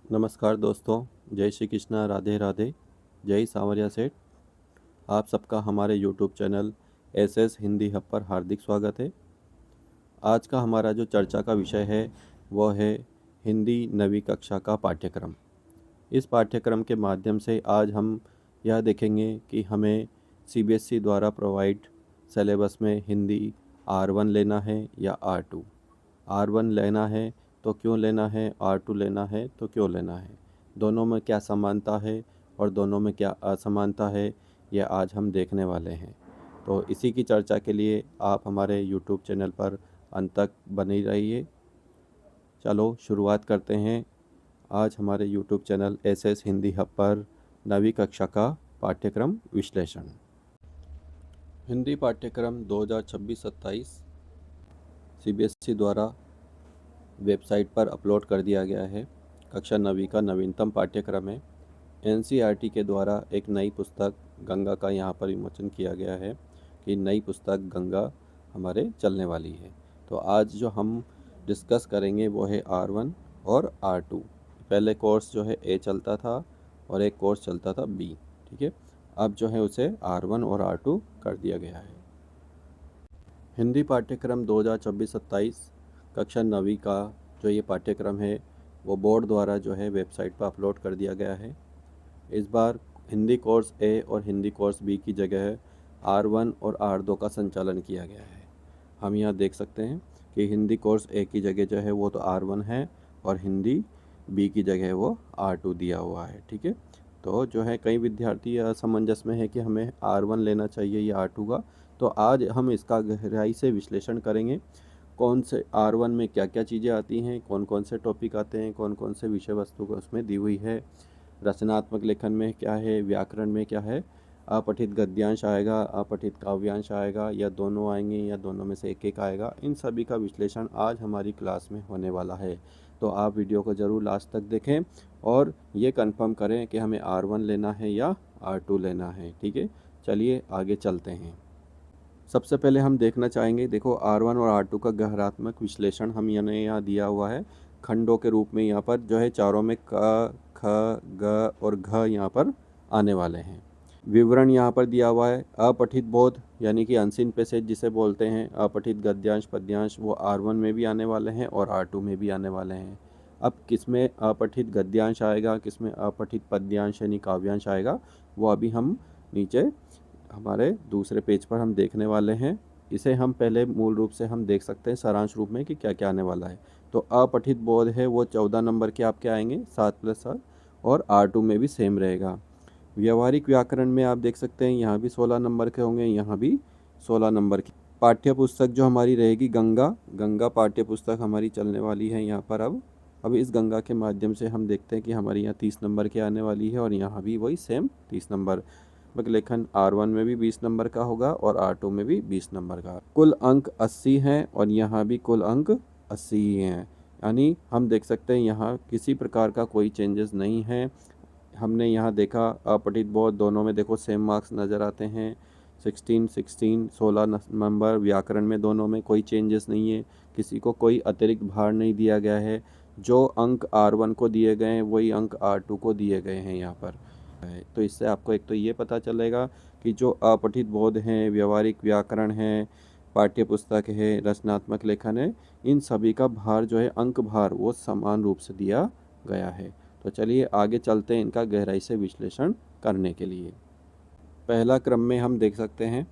नमस्कार दोस्तों, जय श्री कृष्णा, राधे राधे, जय सांवरिया सेठ। आप सबका हमारे YouTube channel SS Hindi hub पर हार्दिक स्वागत है। आज का हमारा जो चर्चा का विषय है वो है हिंदी नवीं कक्षा का पाठ्यक्रम। इस पाठ्यक्रम के माध्यम से आज हम यह देखेंगे कि हमें सीबीएसई द्वारा प्रोवाइड सिलेबस में हिंदी R1 लेना है या R2। R1 लेना है तो क्यों लेना है, R2 लेना है तो क्यों लेना है, दोनों में क्या समानता है और दोनों में क्या असमानता है, यह आज हम देखने वाले हैं। तो इसी की चर्चा के लिए आप हमारे YouTube चैनल पर अंत तक बने रहिए। चलो शुरुआत करते हैं। आज हमारे YouTube channel SS Hindi hub पर नवीं कक्षा का पाठ्यक्रम विश्लेषण। हिंदी पाठ्यक्रम 2026-27 सीबीएसई द्वारा वेबसाइट पर अपलोड कर दिया गया है। कक्षा नवीं का नवीनतम पाठ्यक्रम है। एनसीईआरटी के द्वारा एक नई पुस्तक गंगा का यहाँ पर विमोचन किया गया है कि नई पुस्तक गंगा हमारे चलने वाली है। तो आज जो हम डिस्कस करेंगे वो है R1 और R2। पहले कोर्स जो है A चलता था और एक कोर्स चलता था B, ठीक है। अब जो है उसे R1 और R2 कर दिया गया है। हिंदी पाठ्यक्रम 2026-27 कक्षा नवीं का जो ये पाठ्यक्रम है वो बोर्ड द्वारा जो है वेबसाइट पर अपलोड कर दिया गया है। इस बार हिंदी कोर्स A और हिंदी कोर्स B की जगह R1 और R2 का संचालन किया गया है। हम यहाँ देख सकते हैं कि हिंदी कोर्स A की जगह जो है वो तो R1 है और हिंदी B की जगह वो R2 दिया हुआ है, ठीक है। तो जो है कई विद्यार्थी असमंजस में है कि हमें R1 लेना चाहिए या R2 का। तो आज हम इसका गहराई से विश्लेषण करेंगे। कौन से R1 में क्या क्या चीज़ें आती हैं, कौन कौन से टॉपिक आते हैं, कौन कौन से विषय वस्तु को उसमें दी हुई है, रचनात्मक लेखन में क्या है, व्याकरण में क्या है, अपठित गद्यांश आएगा, अपठित काव्यांश आएगा या दोनों आएंगे या दोनों में से एक एक आएगा। इन सभी का विश्लेषण आज हमारी क्लास में होने वाला है। तो आप वीडियो को ज़रूर लास्ट तक देखें और ये कंफर्म करें कि हमें R1 लेना है या R2 लेना है, ठीक है। चलिए आगे चलते हैं। सबसे पहले हम देखना चाहेंगे, देखो R1 और R2 का गहरात्मक विश्लेषण हम यहाँ दिया हुआ है खंडों के रूप में। यहाँ पर जो है चारों में क, ख, ग और घ यहाँ पर आने वाले हैं। विवरण यहाँ पर दिया हुआ है। अपठित बोध यानी कि अनसीन पैसेज जिसे बोलते हैं, अपठित गद्यांश पद्यांश, वो R1 में भी आने वाले हैं और R2 में भी आने वाले हैं। अब किसमें अपठित गद्यांश आएगा, किसमें अपठित पद्यांश यानी काव्यांश आएगा, वो अभी हम नीचे हमारे दूसरे पेज पर हम देखने वाले हैं। इसे हम पहले मूल रूप से हम देख सकते हैं सारांश रूप में कि क्या क्या आने वाला है। तो अपठित बोध है वो 14 नंबर के आपके आएंगे 7+7 और R2 में भी सेम रहेगा। व्यवहारिक व्याकरण में आप देख सकते हैं यहाँ भी 16 नंबर के होंगे, यहाँ भी 16 नंबर की। पाठ्य पुस्तक जो हमारी रहेगी गंगा पाठ्य पुस्तक हमारी चलने वाली है यहाँ पर। अब इस गंगा के माध्यम से हम देखते हैं कि हमारे यहाँ 30 नंबर की आने वाली है और यहाँ भी वही सेम 30 नंबर। लेखन R1 में भी 20 नंबर का होगा और R2 में भी 20 नंबर का। कुल अंक 80 हैं और यहाँ भी कुल अंक 80 ही हैं। यानी हम देख सकते हैं यहाँ किसी प्रकार का कोई चेंजेस नहीं है। हमने यहाँ देखा अपठित बोध दोनों में देखो सेम मार्क्स नज़र आते हैं, 16 नंबर। व्याकरण में दोनों में कोई चेंजेस नहीं है, किसी को कोई अतिरिक्त भार नहीं दिया गया है। जो अंक R1 को दिए गए हैं वही अंक R2 को दिए गए हैं यहाँ पर। तो इससे आपको एक तो ये पता चलेगा कि जो अपठित बोध हैं, व्यवहारिक व्याकरण है, पाठ्य पुस्तक है, रचनात्मक लेखन है, इन सभी का भार जो है अंक भार वो समान रूप से दिया गया है। तो चलिए आगे चलते हैं इनका गहराई से विश्लेषण करने के लिए। पहला क्रम में हम देख सकते हैं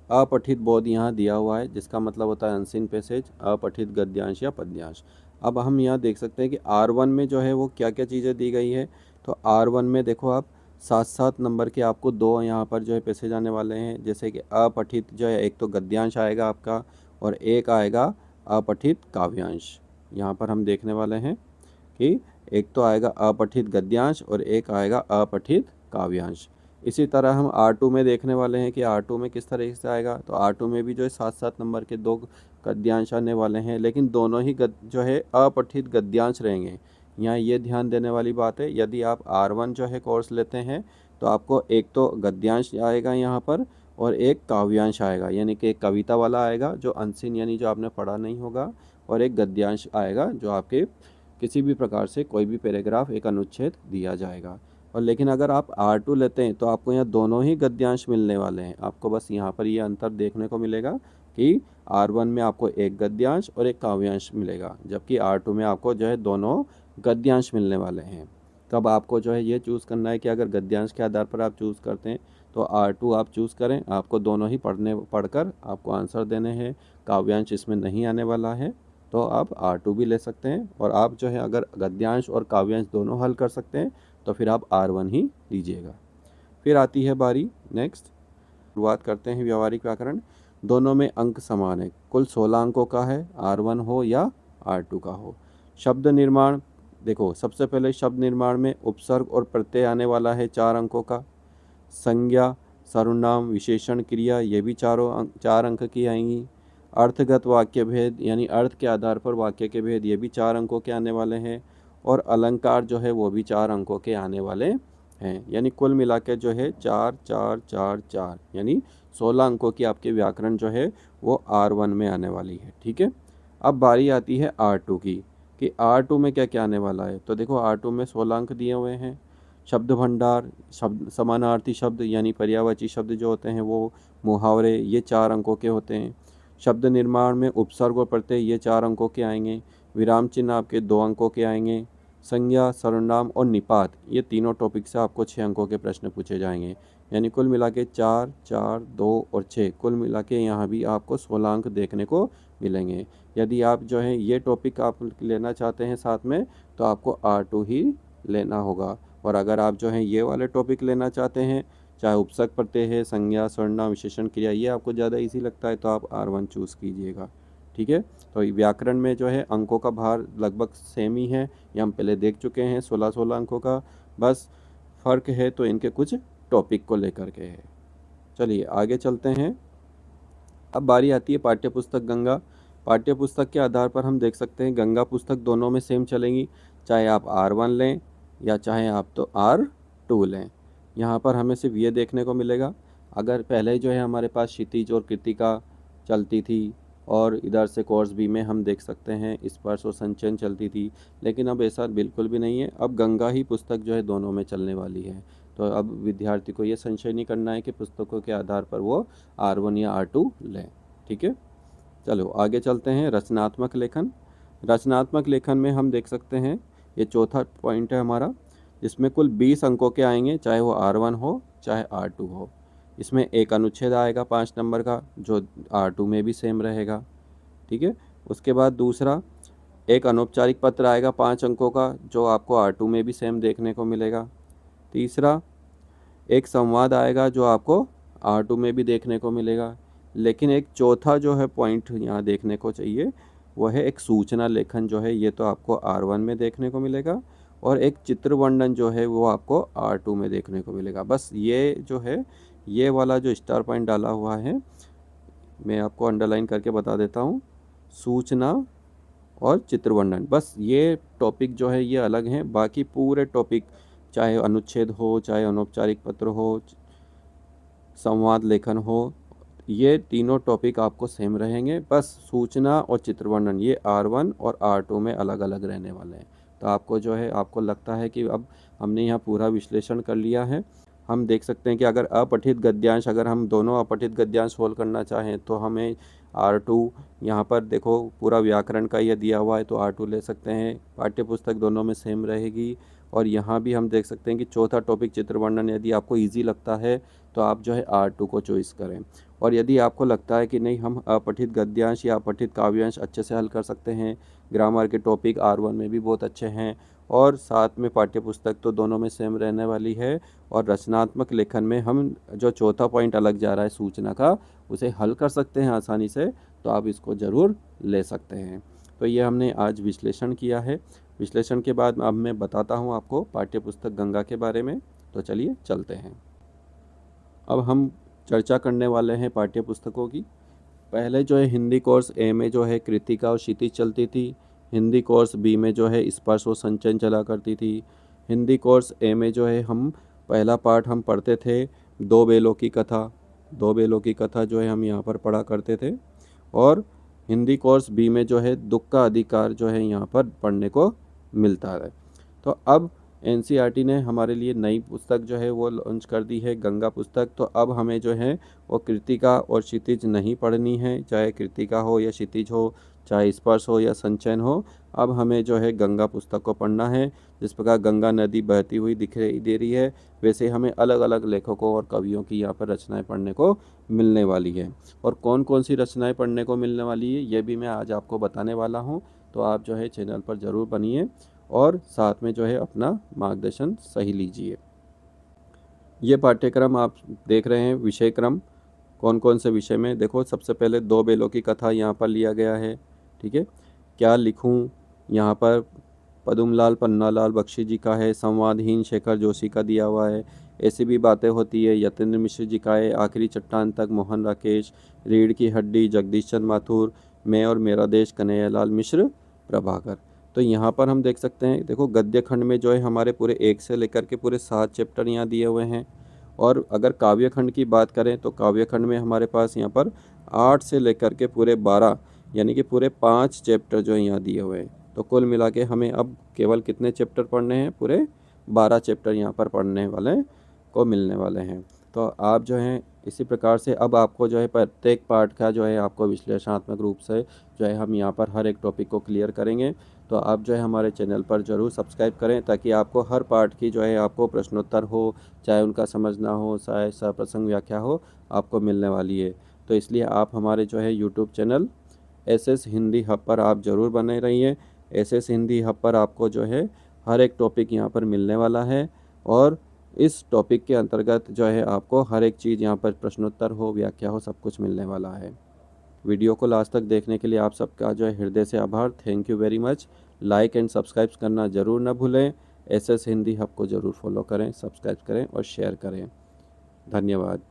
अपठित बोध यहाँ दिया हुआ है, जिसका मतलब होता है अनसीन पैसेज, अपठित गद्यांश या पद्यांश। अब हम यहाँ देख सकते हैं कि R1 में जो है वो क्या क्या चीज़ें दी गई है। तो R1 में देखो आप 7-7 नंबर के आपको दो यहाँ पर जो है पैसेज आने वाले हैं। जैसे कि अपठित जो है एक तो गद्यांश आएगा आपका और एक आएगा अपठित काव्यांश। यहाँ पर हम देखने वाले हैं कि एक तो आएगा अपठित गद्यांश और एक आएगा अपठित काव्यांश। इसी तरह हम R2 में देखने वाले हैं कि R2 में किस तरह से आएगा। तो R2 में भी जो है 7-7 नंबर के दो गद्यांश आने वाले हैं, लेकिन दोनों ही जो है अपठित गद्यांश रहेंगे। यहाँ ये ध्यान देने वाली बात है, यदि आप R1 जो है कोर्स लेते हैं तो आपको एक तो गद्यांश आएगा यहाँ पर और एक काव्यांश आएगा, यानी कि एक कविता वाला आएगा जो अनसीन यानी जो आपने पढ़ा नहीं होगा, और एक गद्यांश आएगा जो आपके किसी भी प्रकार से कोई भी पैराग्राफ एक अनुच्छेद दिया जाएगा। और लेकिन अगर आप R2 लेते हैं तो आपको यहाँ दोनों ही गद्यांश मिलने वाले हैं। आपको बस यहाँ पर ये अंतर देखने को मिलेगा कि R1 में आपको एक गद्यांश और एक काव्यांश मिलेगा, जबकि R2 में आपको जो है दोनों गद्यांश मिलने वाले हैं। तब आपको जो है ये चूज़ करना है कि अगर गद्यांश के आधार पर आप चूज़ करते हैं तो R2 आप चूज़ करें। आपको दोनों ही पढ़कर आपको आंसर देने हैं। काव्यांश इसमें नहीं आने वाला है तो आप R2 भी ले सकते हैं। और आप जो है अगर गद्यांश और काव्यांश दोनों हल कर सकते हैं तो फिर आप R1 ही लीजिएगा। फिर आती है बारी नेक्स्ट। शुरुआत करते हैं व्यावहारिक व्याकरण। दोनों में अंक समान है, कुल 16 अंकों का है, R1 हो या R2 का हो। शब्द निर्माण, देखो सबसे पहले शब्द निर्माण में उपसर्ग और प्रत्यय आने वाला है 4 अंकों का। संज्ञा, सर्वनाम, विशेषण, क्रिया ये भी 4 अंक की आएंगी। अर्थगत वाक्य भेद यानी अर्थ के आधार पर वाक्य के भेद ये भी 4 अंकों के आने वाले हैं। और अलंकार जो है वो भी 4 अंकों के आने वाले हैं। यानी कुल मिला के जो है 4 4 4 4 यानी 16 अंकों की आपके व्याकरण जो है वो R1 में आने वाली है। ठीक है, अब बारी आती है R2 की कि R2 में क्या क्या आने वाला है। तो देखो R2 में 16 अंक दिए हुए हैं। शब्द भंडार, शब्द समानार्थी शब्द यानी पर्यायवाची शब्द जो होते हैं वो, मुहावरे ये 4 अंकों के होते हैं। शब्द निर्माण में उपसर्ग और प्रत्यय ये 4 अंकों के आएंगे। विराम चिन्ह आपके 2 अंकों के आएंगे। संज्ञा, सर्वनाम और निपात ये तीनों टॉपिक से आपको 6 अंकों के प्रश्न पूछे जाएंगे। यानी कुल मिला के 4 4 2 और 6, कुल मिला के यहाँ भी आपको 16 अंक देखने को मिलेंगे। यदि आप जो है ये टॉपिक आप लेना चाहते हैं साथ में तो आपको R2 ही लेना होगा। और अगर आप जो है ये वाले टॉपिक लेना चाहते हैं, चाहे उपसर्ग प्रत्यय है, संज्ञा, सर्वनाम, विशेषण, क्रिया, ये आपको ज़्यादा इजी लगता है तो आप R1 चूज़ कीजिएगा। ठीक है, तो व्याकरण में जो है अंकों का भार लगभग सेम ही है, ये हम पहले देख चुके हैं 16 अंकों का। बस फ़र्क है तो इनके कुछ टॉपिक को लेकर के है। चलिए आगे चलते हैं। अब बारी आती है पाठ्यपुस्तक गंगा। पाठ्यपुस्तक के आधार पर हम देख सकते हैं गंगा पुस्तक दोनों में सेम चलेंगी, चाहे आप R1 लें या चाहे आप तो R2 लें। यहाँ पर हमें सिर्फ ये देखने को मिलेगा, अगर पहले जो है हमारे पास क्षितिज और कृतिका चलती थी और इधर से कोर्स बी में हम देख सकते हैं स्पर्श और संचयन चलती थी, लेकिन अब ऐसा बिल्कुल भी नहीं है। अब गंगा ही पुस्तक जो है दोनों में चलने वाली है। तो अब विद्यार्थी को ये संशय नहीं करना है कि पुस्तकों के आधार पर वो R1 या R2 लें। ठीक है, चलो आगे चलते हैं। रचनात्मक लेखन। रचनात्मक लेखन में हम देख सकते हैं ये चौथा पॉइंट है हमारा, जिसमें कुल 20 अंकों के आएंगे, चाहे वो R1 हो चाहे R2 हो। इसमें एक अनुच्छेद आएगा 5 नंबर का जो R2 में भी सेम रहेगा। ठीक है, उसके बाद दूसरा एक अनौपचारिक पत्र आएगा 5 अंकों का जो आपको R2 में भी सेम देखने को मिलेगा। तीसरा एक संवाद आएगा जो आपको R2 में भी देखने को मिलेगा। लेकिन एक चौथा जो है पॉइंट यहाँ देखने को चाहिए, वह है एक सूचना लेखन जो है, ये तो आपको R1 में देखने को मिलेगा। और एक चित्र वर्णन जो है वो आपको R2 में देखने को मिलेगा। बस ये जो है ये वाला जो स्टार पॉइंट डाला हुआ है मैं आपको अंडरलाइन करके बता देता हूँ, सूचना और चित्र वर्णन, बस ये टॉपिक जो है ये अलग हैं। बाकी पूरे टॉपिक चाहे अनुच्छेद हो, चाहे अनौपचारिक पत्र हो, संवाद लेखन हो, ये तीनों टॉपिक आपको सेम रहेंगे। बस सूचना और चित्र वर्णन ये R1 और R2 में अलग अलग रहने वाले हैं। तो आपको जो है आपको लगता है कि अब हमने यहाँ पूरा विश्लेषण कर लिया है। हम देख सकते हैं कि अगर अपठित गद्यांश, अगर हम दोनों अपठित गद्यांश सोल्व करना चाहें तो हमें R2, यहाँ पर देखो पूरा व्याकरण का ये दिया हुआ है तो R2 ले सकते हैं। पाठ्यपुस्तक दोनों में सेम रहेगी। और यहाँ भी हम देख सकते हैं कि चौथा टॉपिक चित्र वर्णन यदि आपको ईजी लगता है तो आप जो है R2 को चॉइस करें। और यदि आपको लगता है कि नहीं हम अपठित गद्यांश या अपठित काव्यांश अच्छे से हल कर सकते हैं, ग्रामर के टॉपिक R1 में भी बहुत अच्छे हैं और साथ में पाठ्यपुस्तक तो दोनों में सेम रहने वाली है। और रचनात्मक लेखन में हम जो चौथा पॉइंट अलग जा रहा है सूचना का, उसे हल कर सकते हैं आसानी से, तो आप इसको ज़रूर ले सकते हैं। तो ये हमने आज विश्लेषण किया है। विश्लेषण के बाद अब मैं बताता हूँ आपको पाठ्यपुस्तक गंगा के बारे में। तो चलिए चलते हैं। अब हम चर्चा करने वाले हैं पाठ्यपुस्तकों की। पहले जो है हिंदी कोर्स ए में जो है कृतिका और क्षितिज चलती थी। हिंदी कोर्स बी में जो है स्पर्श और संचयन चला करती थी। हिंदी कोर्स ए में जो है हम पहला पार्ट हम पढ़ते थे दो बेलों की कथा। दो बेलों की कथा जो है हम यहाँ पर पढ़ा करते थे। और हिंदी कोर्स बी में जो है दुख का अधिकार जो है यहाँ पर पढ़ने को मिलता है। तो अब एनसीईआरटी ने हमारे लिए नई पुस्तक जो है वो लॉन्च कर दी है, गंगा पुस्तक। तो अब हमें जो है वो कृतिका और क्षितिज नहीं पढ़नी है, चाहे कृतिका हो या क्षितिज हो, चाहे स्पर्श हो या संचयन हो। अब हमें जो है गंगा पुस्तक को पढ़ना है। जिस प्रकार गंगा नदी बहती हुई दिखाई दे रही है, वैसे हमें अलग अलग लेखकों और कवियों की यहाँ पर रचनाएं पढ़ने को मिलने वाली है। और कौन कौन सी रचनाएं पढ़ने को मिलने वाली है ये भी मैं आज आपको बताने वाला हूँ। तो आप जो है चैनल पर ज़रूर बनिए और साथ में जो है अपना मार्गदर्शन सही लीजिए। ये पाठ्यक्रम आप देख रहे हैं, विषय क्रम कौन कौन से विषय में। देखो, सबसे पहले दो बेलों की कथा यहाँ पर लिया गया है। ठीक है, क्या लिखूँ, यहाँ पर पदुमलाल पन्नालाल बख्शी जी का है। संवादहीन शेखर जोशी का दिया हुआ है। ऐसी भी बातें होती है, यतेंद्र मिश्र जी का है। आखिरी चट्टान तक मोहन राकेश। रीढ़ की हड्डी जगदीश चंद्र माथुर। मैं और मेरा देश कन्हैयालाल मिश्र प्रभाकर। तो यहाँ पर हम देख सकते हैं, देखो गद्य खंड में जो है हमारे पूरे 1 से लेकर के पूरे 7 चैप्टर यहाँ दिए हुए हैं। और अगर काव्य खंड की बात करें तो काव्य खंड में हमारे पास यहाँ पर 8 से लेकर के पूरे 12 यानी कि पूरे 5 चैप्टर जो है यहाँ दिए हुए हैं। तो कुल मिला के हमें अब केवल कितने चैप्टर पढ़ने हैं, पूरे 12 चैप्टर यहाँ पर पढ़ने वाले को मिलने वाले हैं। तो आप जो हैं इसी प्रकार से अब आपको जो है प्रत्येक पार्ट का जो है आपको विश्लेषणात्मक रूप से जो है हम यहाँ पर हर एक टॉपिक को क्लियर करेंगे। तो आप जो है हमारे चैनल पर ज़रूर सब्सक्राइब करें, ताकि आपको हर पार्ट की जो है आपको प्रश्नोत्तर हो, चाहे उनका समझना हो, चाहे सप्रसंग व्याख्या हो, आपको मिलने वाली है। तो इसलिए आप हमारे जो है YouTube channel SS Hindi hub पर आप ज़रूर बने रहिए। एसएस हिंदी हब पर आपको जो है हर एक टॉपिक यहाँ पर मिलने वाला है। और इस टॉपिक के अंतर्गत जो है आपको हर एक चीज़ यहाँ पर प्रश्नोत्तर हो, व्याख्या हो, सब कुछ मिलने वाला है। वीडियो को लास्ट तक देखने के लिए आप सबका जो है हृदय से आभार। Thank you very much. Like and subscribe करना ज़रूर ना भूलें। एसएस हिंदी हब को ज़रूर फॉलो करें, सब्सक्राइब करें और शेयर करें। धन्यवाद।